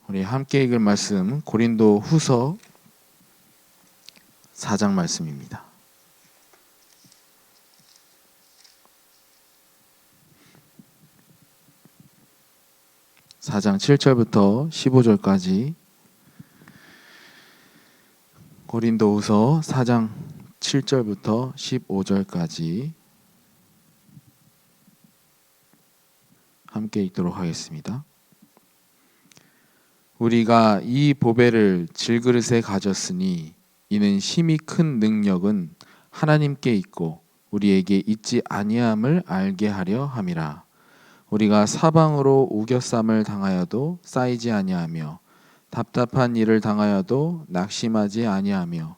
우리 함께 읽을 말씀 고린도 후서 4장 말씀입니다. 4장 7절부터 15절까지 고린도 후서 4장 7절부터 15절까지 함께 읽도록 하겠습니다. 우리가 이 보배를 질그릇에 가졌으니 이는 심히 큰 능력은 하나님께 있고 우리에게 있지 아니함을 알게 하려 함이라. 우리가 사방으로 우겨쌈을 당하여도 쌓이지 아니하며 답답한 일을 당하여도 낙심하지 아니하며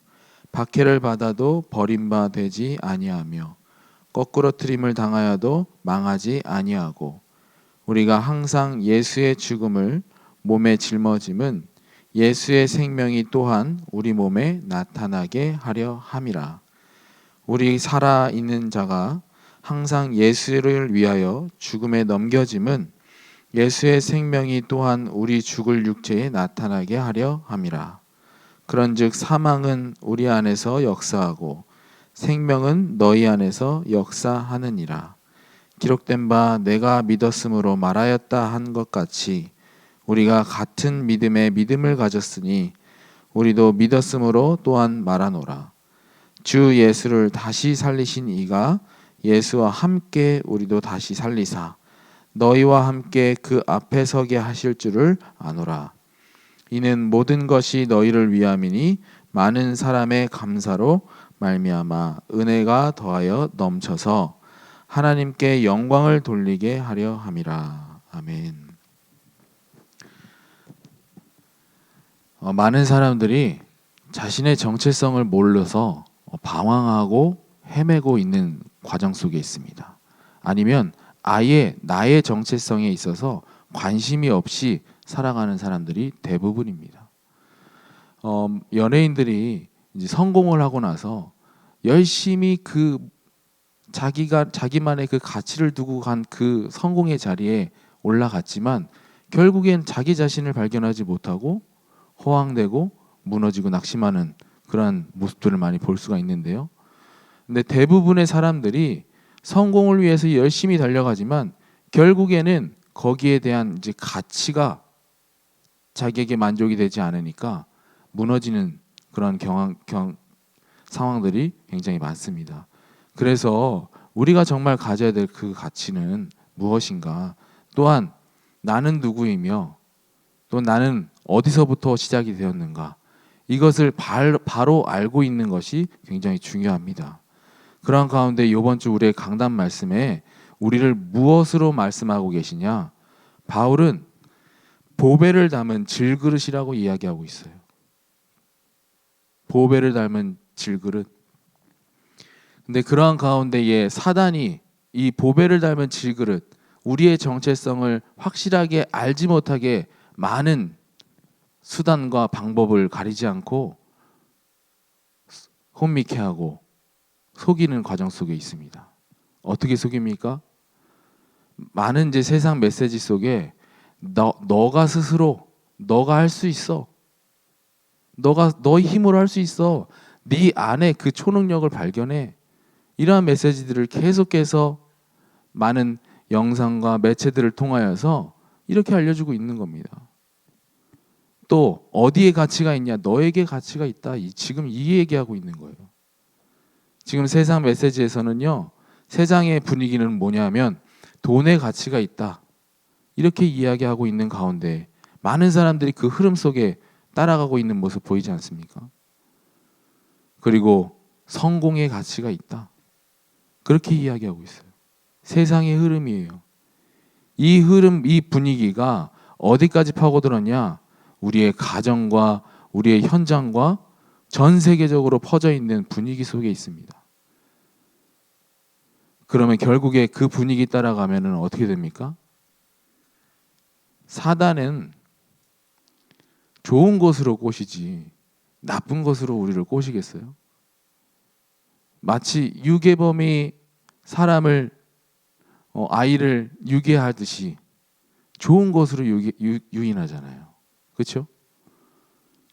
박해를 받아도 버림받지 아니하며 거꾸러뜨림을 당하여도 망하지 아니하고 우리가 항상 예수의 죽음을 몸에 짊어짐은 예수의 생명이 또한 우리 몸에 나타나게 하려 함이라. 우리 살아 있는 자가 항상 예수를 위하여 죽음에 넘겨짐은 예수의 생명이 또한 우리 죽을 육체에 나타나게 하려 함이라. 그런즉 사망은 우리 안에서 역사하고 생명은 너희 안에서 역사하느니라. 기록된 바 내가 믿었으므로 말하였다 한 것 같이 우리가 같은 믿음의 믿음을 가졌으니 우리도 믿었으므로 또한 말하노라. 주 예수를 다시 살리신 이가 예수와 함께 우리도 다시 살리사 너희와 함께 그 앞에 서게 하실 줄을 아노라. 이는 모든 것이 너희를 위함이니 많은 사람의 감사로 말미암아 은혜가 더하여 넘쳐서 하나님께 영광을 돌리게 하려 함이라. 아멘. 많은 사람들이 자신의 정체성을 몰라서 방황하고 헤매고 있는 과정 속에 있습니다. 아니면 아예 나의 정체성에 있어서 관심이 없이 살아가는 사람들이 대부분입니다. 연예인들이 이제 성공을 하고 나서 열심히 자기만의 그 가치를 두고 간 그 성공의 자리에 올라갔지만 결국엔 자기 자신을 발견하지 못하고 허황되고 무너지고 낙심하는 그러한 모습들을 많이 볼 수가 있는데요. 근데 대부분의 사람들이 성공을 위해서 열심히 달려가지만 결국에는 거기에 대한 이제 가치가 자기에게 만족이 되지 않으니까 무너지는 그런 상황들이 굉장히 많습니다. 그래서 우리가 정말 가져야 될 그 가치는 무엇인가? 또한 나는 누구이며 또 나는 어디서부터 시작이 되었는가? 이것을 바로 알고 있는 것이 굉장히 중요합니다. 그런 가운데 이번 주 우리의 강단 말씀에 우리를 무엇으로 말씀하고 계시냐? 바울은 보배를 담은 질그릇이라고 이야기하고 있어요. 보배를 담은 질그릇. 근데 그러한 가운데에 사단이 이 보배를 담은 질그릇, 우리의 정체성을 확실하게 알지 못하게 많은 수단과 방법을 가리지 않고 혼미케 하고 속이는 과정 속에 있습니다. 어떻게 속입니까? 많은 이제 세상 메시지 속에 너가 스스로 너가 할 수 있어. 너가 너의 힘으로 할 수 있어. 네 안에 그 초능력을 발견해. 이러한 메시지들을 계속해서 많은 영상과 매체들을 통하여서 이렇게 알려주고 있는 겁니다. 또 어디에 가치가 있냐? 너에게 가치가 있다. 지금 이 얘기하고 있는 거예요. 지금 세상 메시지에서는요. 세상의 분위기는 뭐냐면 돈의 가치가 있다. 이렇게 이야기하고 있는 가운데 많은 사람들이 그 흐름 속에 따라가고 있는 모습 보이지 않습니까? 그리고 성공의 가치가 있다. 그렇게 이야기하고 있어요. 세상의 흐름이에요. 이 흐름, 이 분위기가 어디까지 파고들었냐? 우리의 가정과 우리의 현장과 전 세계적으로 퍼져 있는 분위기 속에 있습니다. 그러면 결국에 그 분위기 따라가면 어떻게 됩니까? 사단은 좋은 것으로 꼬시지 나쁜 것으로 우리를 꼬시겠어요? 마치 유괴범이 아이를 유괴하듯이 좋은 것으로 유인하잖아요. 그렇죠?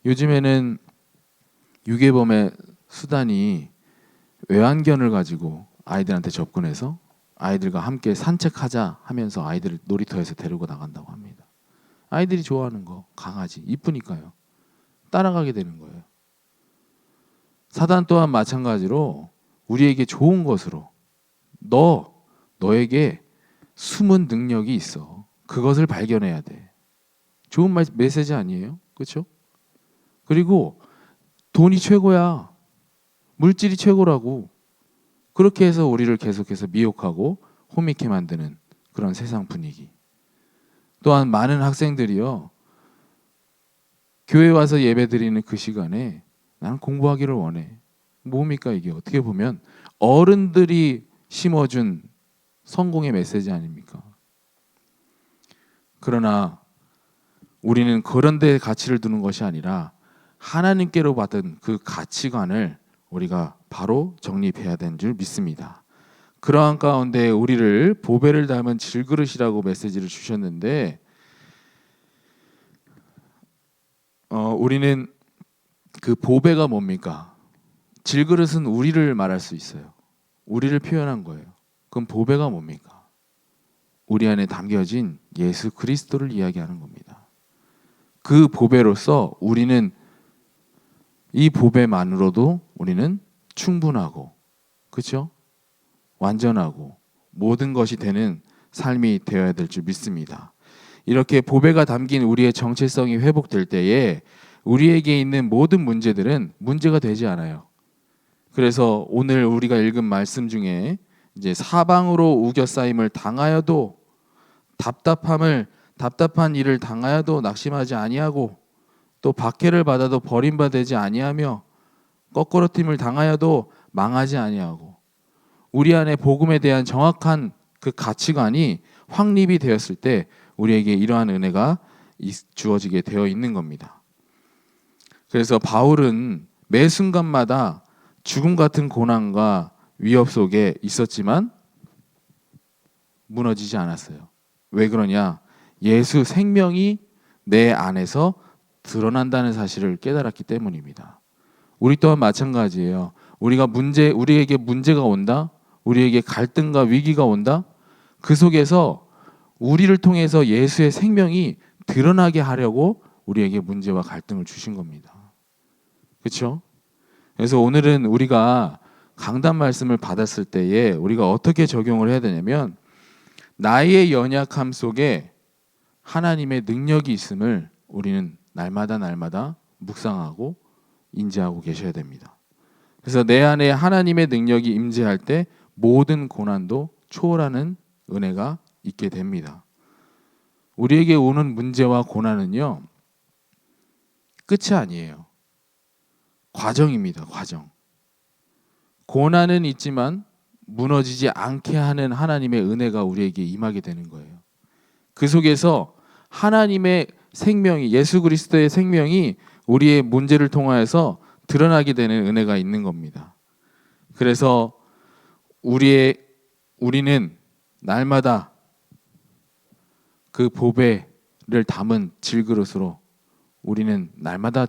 요즘에는 유괴범의 수단이 외환견을 가지고 아이들한테 접근해서 아이들과 함께 산책하자 하면서 아이들을 놀이터에서 데리고 나간다고 합니다. 아이들이 좋아하는 거, 강아지, 이쁘니까요. 따라가게 되는 거예요. 사단 또한 마찬가지로 우리에게 좋은 것으로 너에게 숨은 능력이 있어. 그것을 발견해야 돼. 좋은 메시지 아니에요? 그렇죠? 그리고 돈이 최고야. 물질이 최고라고. 그렇게 해서 우리를 계속해서 미혹하고 호미케 만드는 그런 세상 분위기. 또한 많은 학생들이요. 교회 와서 예배 드리는 그 시간에 나는 공부하기를 원해. 뭡니까 이게? 어떻게 보면 어른들이 심어준 성공의 메시지 아닙니까? 그러나 우리는 그런 데 가치를 두는 것이 아니라 하나님께로 받은 그 가치관을 우리가 바로 정립해야 되는 줄 믿습니다. 그러한 가운데 우리를 보배를 닮은 질그릇이라고 메시지를 주셨는데 우리는 그 보배가 뭡니까? 질그릇은 우리를 말할 수 있어요. 우리를 표현한 거예요. 그럼 보배가 뭡니까? 우리 안에 담겨진 예수 그리스도를 이야기하는 겁니다. 그 보배로서 우리는 이 보배만으로도 우리는 충분하고 그렇죠? 완전하고 모든 것이 되는 삶이 되어야 될 줄 믿습니다. 이렇게 보배가 담긴 우리의 정체성이 회복될 때에 우리에게 있는 모든 문제들은 문제가 되지 않아요. 그래서 오늘 우리가 읽은 말씀 중에 이제 사방으로 우겨싸임을 당하여도 답답한 일을 당하여도 낙심하지 아니하고 또 박해를 받아도 버림받지 아니하며 거꾸러짐을 당하여도 망하지 아니하고 우리 안에 복음에 대한 정확한 그 가치관이 확립이 되었을 때 우리에게 이러한 은혜가 주어지게 되어 있는 겁니다. 그래서 바울은 매 순간마다 죽음 같은 고난과 위협 속에 있었지만 무너지지 않았어요. 왜 그러냐? 예수 생명이 내 안에서 드러난다는 사실을 깨달았기 때문입니다. 우리 또한 마찬가지예요. 우리에게 문제가 온다? 우리에게 갈등과 위기가 온다? 그 속에서 우리를 통해서 예수의 생명이 드러나게 하려고 우리에게 문제와 갈등을 주신 겁니다. 그렇죠? 그래서 오늘은 우리가 강단 말씀을 받았을 때에 우리가 어떻게 적용을 해야 되냐면 나의 연약함 속에 하나님의 능력이 있음을 우리는 날마다 묵상하고 인지하고 계셔야 됩니다. 그래서 내 안에 하나님의 능력이 임재할 때 모든 고난도 초월하는 은혜가 있게 됩니다. 우리에게 오는 문제와 고난은요, 끝이 아니에요. 과정입니다. 과정. 고난은 있지만 무너지지 않게 하는 하나님의 은혜가 우리에게 임하게 되는 거예요. 그 속에서 하나님의 생명이, 예수 그리스도의 생명이 우리의 문제를 통하여서 드러나게 되는 은혜가 있는 겁니다. 그래서 우리는 날마다 그 보배를 담은 질그릇으로 우리는 날마다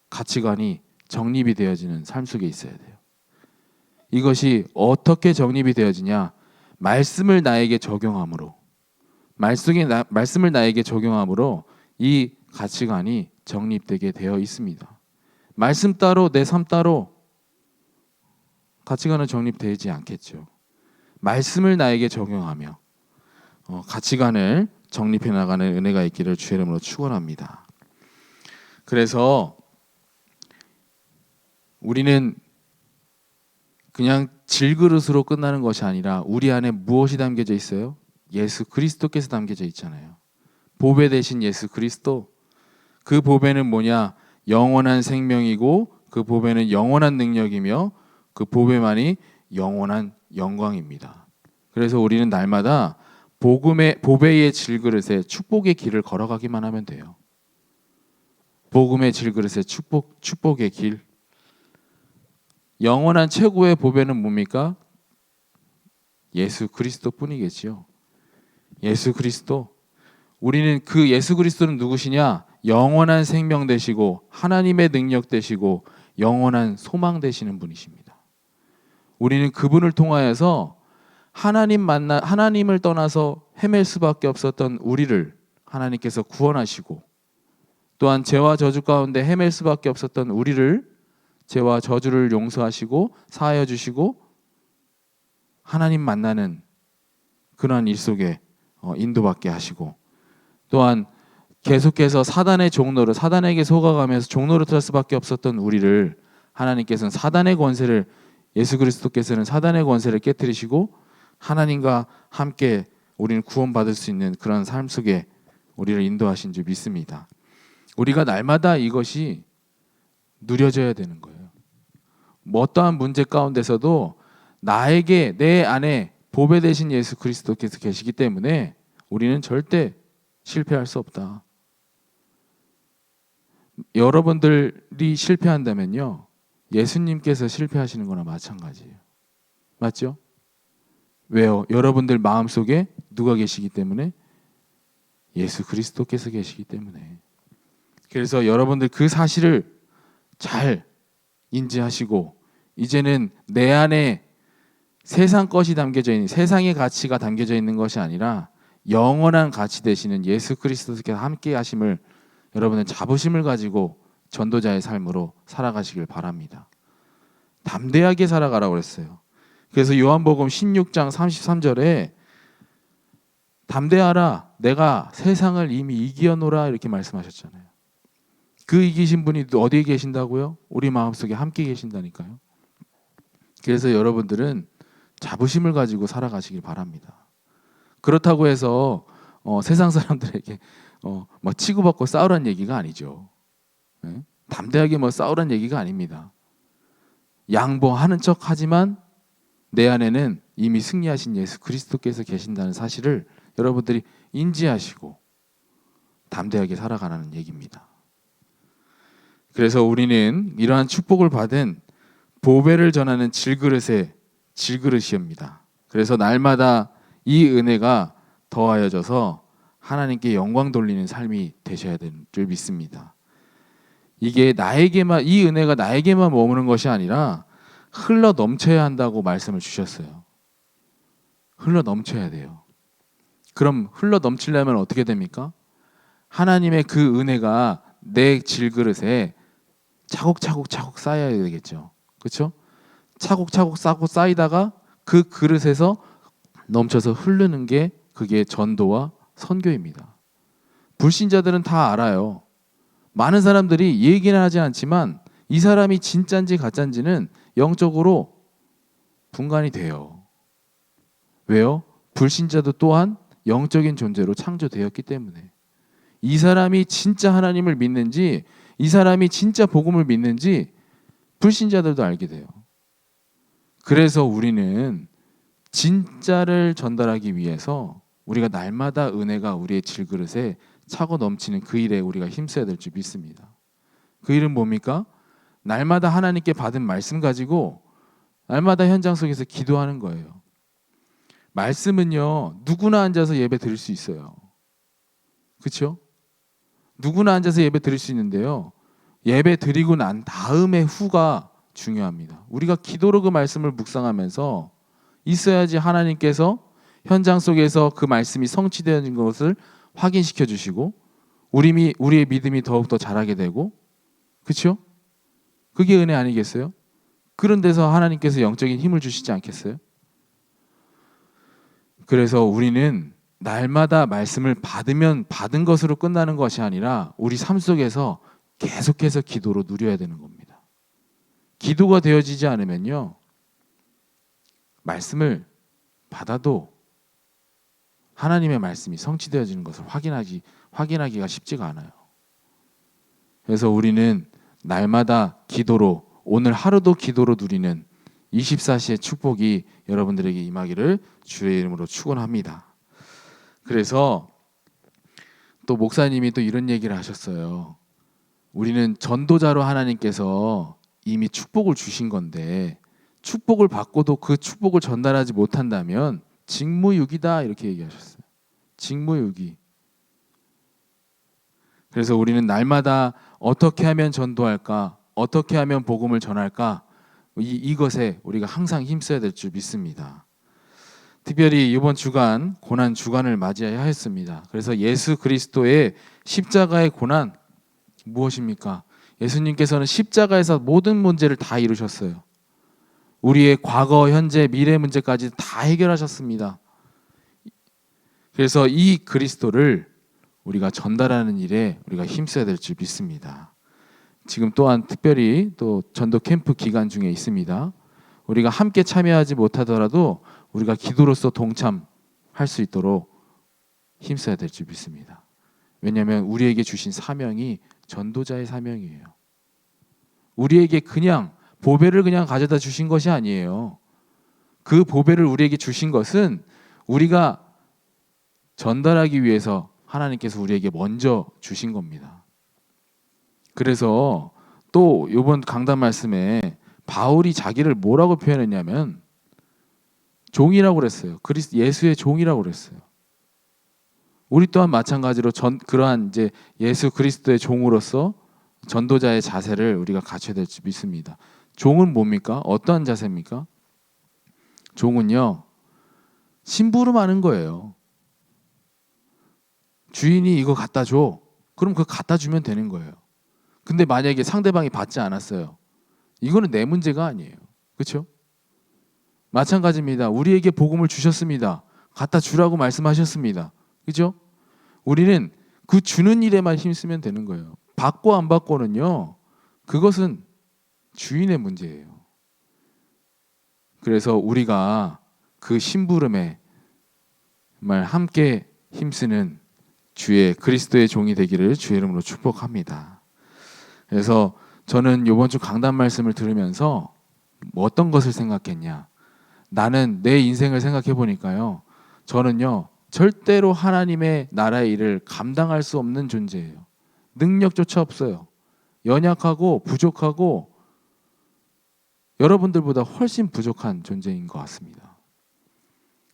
가치관이 정립이 되어지는 삶 속에 있어야 돼요. 이것이 어떻게 정립이 되어지냐? 말씀을 나에게 적용함으로, 말씀을 나에게 적용함으로 이 가치관이 정립되게 되어 있습니다. 말씀 따로 내 삶 따로 가치관은 정립되지 않겠죠. 말씀을 나에게 적용하며 가치관을 정립해 나가는 은혜가 있기를 주의 이름으로 축원합니다. 그래서 우리는 그냥 질그릇으로 끝나는 것이 아니라 우리 안에 무엇이 담겨져 있어요? 예수 그리스도께서 담겨져 있잖아요. 보배 대신 예수 그리스도. 그 보배는 뭐냐? 영원한 생명이고 그 보배는 영원한 능력이며 그 보배만이 영원한 영광입니다. 그래서 우리는 날마다 보배의 질그릇에 축복의 길을 걸어가기만 하면 돼요. 복음의 질그릇에 축복의 길. 영원한 최고의 보배는 뭡니까? 예수 그리스도 뿐이겠지요. 예수 그리스도. 우리는 그 예수 그리스도는 누구시냐? 영원한 생명 되시고 하나님의 능력 되시고 영원한 소망 되시는 분이십니다. 우리는 그분을 통하여서 하나님을 떠나서 헤맬 수밖에 없었던 우리를 하나님께서 구원하시고, 또한 죄와 저주 가운데 헤맬 수밖에 없었던 우리를 죄와 저주를 용서하시고 사하여 주시고 하나님 만나는 그러한 일 속에 인도받게 하시고, 또한 계속해서 사단의 종로로, 사단에게 속아가면서 종로로 탈 수밖에 없었던 우리를 하나님께서는 사단의 권세를, 예수 그리스도께서는 사단의 권세를 깨뜨리시고 하나님과 함께 우리는 구원받을 수 있는 그런 삶 속에 우리를 인도하신 줄 믿습니다. 우리가 날마다 이것이 누려져야 되는 거예요. 뭐 어떠한 문제 가운데서도 나에게, 내 안에 보배 되신 예수 그리스도께서 계시기 때문에 우리는 절대 실패할 수 없다. 여러분들이 실패한다면요, 예수님께서 실패하시는 거나 마찬가지예요. 맞죠? 왜요? 여러분들 마음속에 누가 계시기 때문에? 예수 그리스도께서 계시기 때문에. 그래서 여러분들 그 사실을 잘 인지하시고, 이제는 내 안에 세상 것이 담겨져 있는, 세상의 가치가 담겨져 있는 것이 아니라 영원한 가치 되시는 예수 그리스도께서 함께 하심을 여러분은 자부심을 가지고 전도자의 삶으로 살아가시길 바랍니다. 담대하게 살아가라고 그랬어요. 그래서 요한복음 16장 33절에 담대하라, 내가 세상을 이미 이기었노라, 이렇게 말씀하셨잖아요. 그 이기신 분이 어디에 계신다고요? 우리 마음속에 함께 계신다니까요. 그래서 여러분들은 자부심을 가지고 살아가시길 바랍니다. 그렇다고 해서 세상 사람들에게 치고받고 싸우란 얘기가 아니죠. 네? 담대하게 싸우란 얘기가 아닙니다. 양보하는 척 하지만 내 안에는 이미 승리하신 예수 그리스도께서 계신다는 사실을 여러분들이 인지하시고 담대하게 살아가라는 얘기입니다. 그래서 우리는 이러한 축복을 받은 보배를 전하는 질그릇이옵니다. 그래서 날마다 이 은혜가 더하여져서 하나님께 영광 돌리는 삶이 되셔야 되는 줄 믿습니다. 이게 나에게만, 이 은혜가 나에게만 머무는 것이 아니라 흘러 넘쳐야 한다고 말씀을 주셨어요. 흘러 넘쳐야 돼요. 그럼 흘러 넘치려면 어떻게 됩니까? 하나님의 그 은혜가 내 질그릇에 차곡차곡 쌓여야 되겠죠. 그렇죠? 차곡차곡 쌓고 쌓이다가 그 그릇에서 넘쳐서 흐르는 게, 그게 전도와 선교입니다. 불신자들은 다 알아요. 많은 사람들이 얘기는 하지 않지만 이 사람이 진짜인지 가짜인지는 영적으로 분간이 돼요. 왜요? 불신자도 또한 영적인 존재로 창조되었기 때문에. 이 사람이 진짜 하나님을 믿는지, 이 사람이 진짜 복음을 믿는지 불신자들도 알게 돼요. 그래서 우리는 진짜를 전달하기 위해서 우리가 날마다 은혜가 우리의 질그릇에 차고 넘치는 그 일에 우리가 힘써야 될 줄 믿습니다. 그 일은 뭡니까? 날마다 하나님께 받은 말씀 가지고 날마다 현장 속에서 기도하는 거예요. 말씀은요, 누구나 앉아서 예배 드릴 수 있어요. 그렇죠? 누구나 앉아서 예배 드릴 수 있는데요, 예배 드리고 난 다음의 후가 중요합니다. 우리가 기도로 그 말씀을 묵상하면서 있어야지 하나님께서 현장 속에서 그 말씀이 성취되는 것을 확인시켜 주시고 우리의 믿음이 더욱더 자라게 되고, 그렇죠? 그게 은혜 아니겠어요? 그런 데서 하나님께서 영적인 힘을 주시지 않겠어요? 그래서 우리는 날마다 말씀을 받으면 받은 것으로 끝나는 것이 아니라 우리 삶 속에서 계속해서 기도로 누려야 되는 겁니다. 기도가 되어지지 않으면요, 말씀을 받아도 하나님의 말씀이 성취되어지는 것을 확인하기가 쉽지가 않아요. 그래서 우리는 날마다 기도로, 오늘 하루도 기도로 누리는 24시의 축복이 여러분들에게 임하기를 주의 이름으로 축원합니다. 그래서 또 목사님이 또 이런 얘기를 하셨어요. 우리는 전도자로 하나님께서 이미 축복을 주신 건데 축복을 받고도 그 축복을 전달하지 못한다면 직무유기다, 이렇게 얘기하셨어요. 직무유기. 그래서 우리는 날마다 어떻게 하면 전도할까? 어떻게 하면 복음을 전할까? 이것에 우리가 항상 힘써야 될 줄 믿습니다. 특별히 이번 주간 고난 주간을 맞이해야 했습니다. 그래서 예수 그리스도의 십자가의 고난 무엇입니까? 예수님께서는 십자가에서 모든 문제를 다 이루셨어요. 우리의 과거, 현재, 미래 문제까지 다 해결하셨습니다. 그래서 이 그리스도를 우리가 전달하는 일에 우리가 힘써야 될 줄 믿습니다. 지금 또한 특별히 또 전도 캠프 기간 중에 있습니다. 우리가 함께 참여하지 못하더라도 우리가 기도로서 동참할 수 있도록 힘써야 될 줄 믿습니다. 왜냐하면 우리에게 주신 사명이 전도자의 사명이에요. 우리에게 그냥 보배를 그냥 가져다 주신 것이 아니에요. 그 보배를 우리에게 주신 것은 우리가 전달하기 위해서 하나님께서 우리에게 먼저 주신 겁니다. 그래서 또 이번 강단 말씀에 바울이 자기를 뭐라고 표현했냐면 종이라고 그랬어요. 예수의 종이라고 그랬어요. 우리 또한 마찬가지로 그러한 이제 예수 그리스도의 종으로서 전도자의 자세를 우리가 갖춰야 될지 믿습니다. 종은 뭡니까? 어떠한 자세입니까? 종은요, 심부름하는 거예요. 주인이 이거 갖다 줘. 그럼 그거 갖다 주면 되는 거예요. 근데 만약에 상대방이 받지 않았어요. 이거는 내 문제가 아니에요. 그렇죠? 마찬가지입니다. 우리에게 복음을 주셨습니다. 갖다 주라고 말씀하셨습니다. 그렇죠? 우리는 그 주는 일에만 힘쓰면 되는 거예요. 받고 안 받고는요, 그것은 주인의 문제예요. 그래서 우리가 그 심부름에 정말 함께 힘쓰는 주의 그리스도의 종이 되기를 주의 이름으로 축복합니다. 그래서 저는 이번 주 강단 말씀을 들으면서 어떤 것을 생각했냐? 나는 내 인생을 생각해 보니까요, 저는요 절대로 하나님의 나라의 일을 감당할 수 없는 존재예요. 능력조차 없어요. 연약하고 부족하고 여러분들보다 훨씬 부족한 존재인 것 같습니다.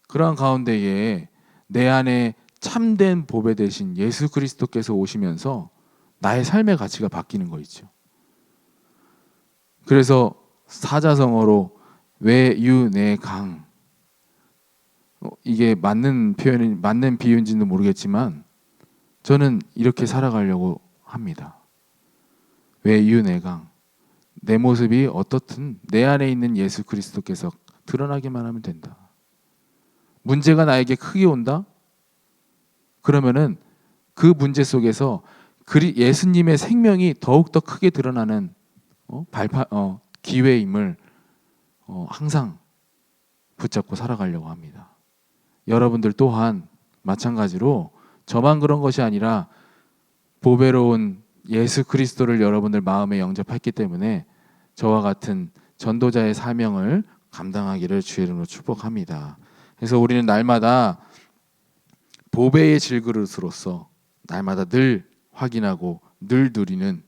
그러한 가운데에 내 안에 참된 보배 되신 예수 그리스도께서 오시면서 나의 삶의 가치가 바뀌는 거 있죠. 그래서 사자성어로 외유내강, 이게 맞는 표현이 맞는 비유인지는 모르겠지만 저는 이렇게 살아가려고 합니다. 외유내강, 내 모습이 어떻든 내 안에 있는 예수 그리스도께서 드러나기만 하면 된다. 문제가 나에게 크게 온다? 그러면은 그 문제 속에서 예수님의 생명이 더욱더 크게 드러나는 기회임을 항상 붙잡고 살아가려고 합니다. 여러분들 또한 마찬가지로 저만 그런 것이 아니라 보배로운 예수 그리스도를 여러분들 마음에 영접했기 때문에 저와 같은 전도자의 사명을 감당하기를 주의 이름으로 축복합니다. 그래서 우리는 날마다 보배의 질그릇으로서 날마다 늘 확인하고 늘 누리는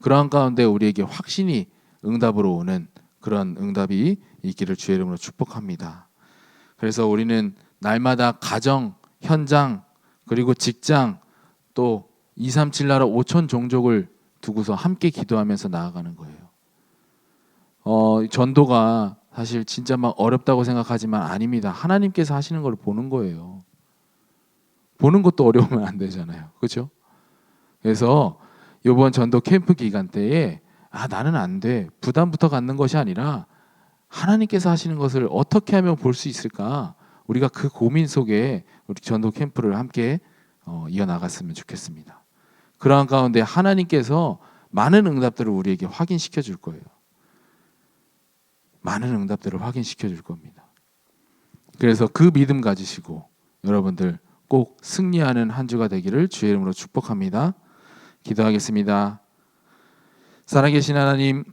그러한 가운데 우리에게 확신이 응답으로 오는 그런 응답이 있기를 주의 이름으로 축복합니다. 그래서 우리는 날마다 가정, 현장, 그리고 직장, 또 237 나라 5천 종족을 두고서 함께 기도하면서 나아가는 거예요. 전도가 사실 진짜 막 어렵다고 생각하지만 아닙니다. 하나님께서 하시는 걸 보는 거예요. 보는 것도 어려우면 안 되잖아요. 그렇죠? 그래서 이번 전도 캠프 기간 때에 나는 안 돼. 부담부터 갖는 것이 아니라 하나님께서 하시는 것을 어떻게 하면 볼 수 있을까? 우리가 그 고민 속에 우리 전도 캠프를 함께 이어나갔으면 좋겠습니다. 그러한 가운데 하나님께서 많은 응답들을 우리에게 확인시켜 줄 거예요. 많은 응답들을 확인시켜 줄 겁니다. 그래서 그 믿음 가지시고 여러분들 꼭 승리하는 한 주가 되기를 주의 이름으로 축복합니다. 기도하겠습니다. 살아계신 하나님,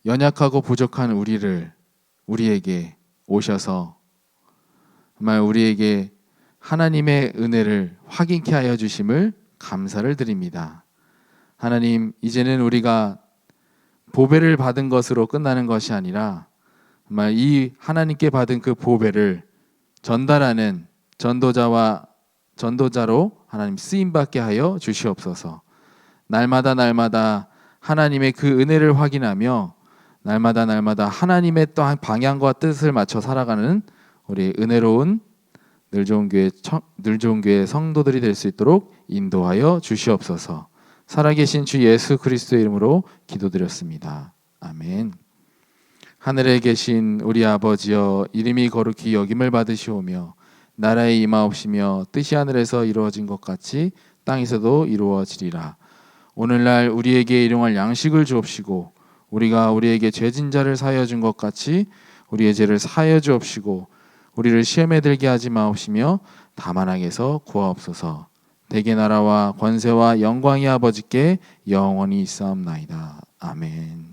연약하고 부족한 우리에게 오셔서 정말 우리에게 하나님의 은혜를 확인케 하여 주심을 감사를 드립니다. 하나님, 이제는 우리가 보배를 받은 것으로 끝나는 것이 아니라 정말 이 하나님께 받은 그 보배를 전달하는 전도자와 전도자로 하나님 쓰임 받게 하여 주시옵소서. 날마다 하나님의 그 은혜를 확인하며 날마다 하나님의 또한 방향과 뜻을 맞춰 살아가는 우리 은혜로운 늘 좋은 교회 성도들이 될 수 있도록 인도하여 주시옵소서. 살아계신 주 예수 그리스도의 이름으로 기도드렸습니다. 아멘. 하늘에 계신 우리 아버지여, 이름이 거룩히 여김을 받으시오며 나라의 임하옵시며 뜻이 하늘에서 이루어진 것 같이 땅에서도 이루어지리라. 오늘날 우리에게 일용할 양식을 주옵시고 우리가 우리에게 죄진 자를 사하여 준 것 같이 우리의 죄를 사하여 주옵시고 우리를 시험에 들게 하지 마옵시며 다만 악에서 구하옵소서. 대개 나라와 권세와 영광이 아버지께 영원히 있사옵나이다. 아멘.